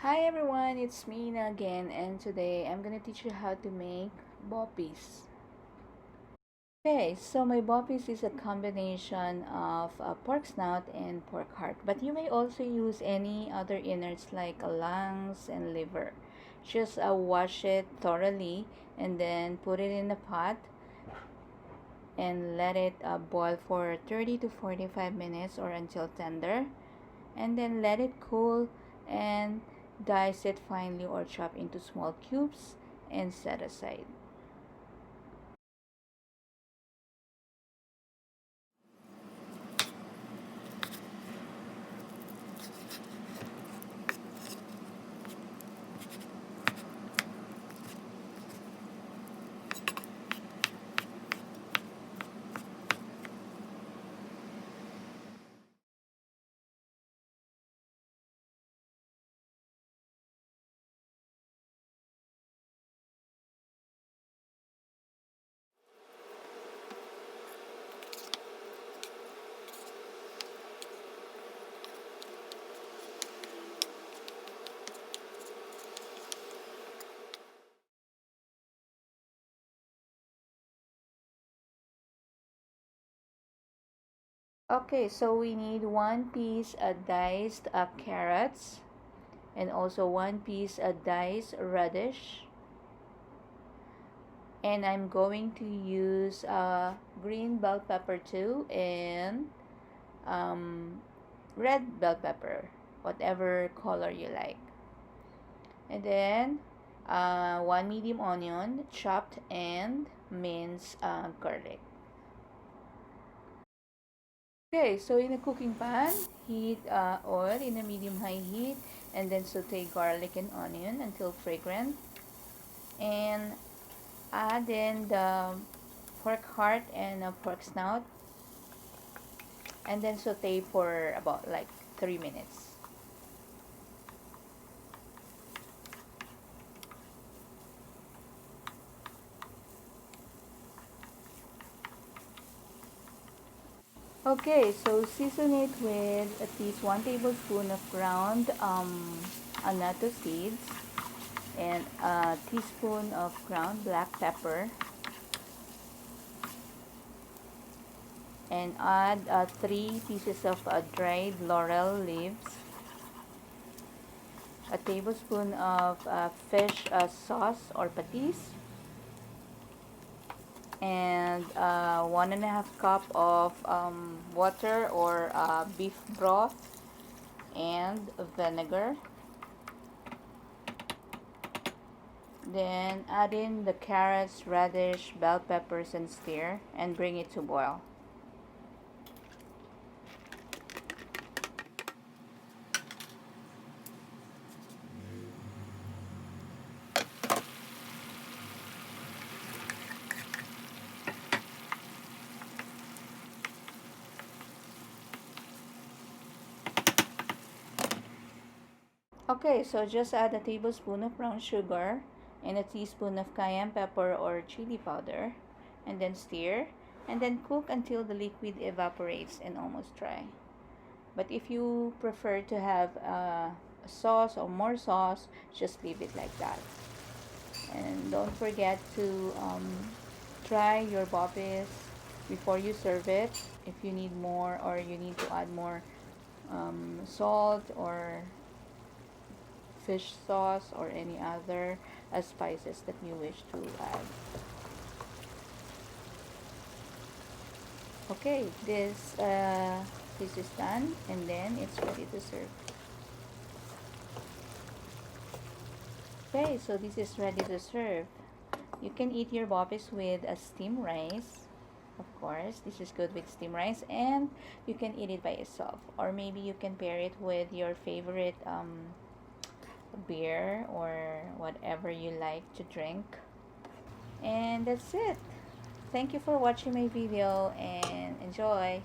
Hi everyone, it's Mina again, and today I'm gonna teach you how to make BOPIS. Okay, so my BOPIS is a combination of pork snout and pork heart, but you may also use any other innards like lungs and liver. Just wash it thoroughly and then put it in a pot and let it boil for 30 to 45 minutes or until tender, and then let it cool and dice it finely or chop into small cubes and set aside. Okay, so we need one piece diced carrots, and also one piece diced radish, and I'm going to use green bell pepper too, and um, red bell pepper, whatever color you like. And then one medium onion chopped, and minced garlic. Okay, so in a cooking pan, heat oil in a medium-high heat, and then saute garlic and onion until fragrant, and add in the pork heart and pork snout, and then saute for about like 3 minutes. Okay, so season it with at least 1 tablespoon of ground anatto seeds and a teaspoon of ground black pepper, and add 3 pieces of dried laurel leaves, a tablespoon of fish sauce or patis, and 1.5 cup of water or beef broth, and vinegar. Then add in the carrots, radish, bell peppers, and stir and bring it to boil. Okay, so just add a tablespoon of brown sugar and a teaspoon of cayenne pepper or chili powder, and then stir, and then cook until the liquid evaporates and almost dry. But if you prefer to have a sauce or more sauce, just leave it like that. And don't forget to try your bopis before you serve it. If you need more or you need to add more salt or fish sauce or any other spices that you wish to add. Okay, this is done, and then it's ready to serve. Okay, so this is ready to serve. You can eat your bopis with a steamed rice. Of course, this is good with steamed rice, and you can eat it by itself, or maybe you can pair it with your favorite beer or whatever you like to drink. And that's it. Thank you for watching my video and enjoy.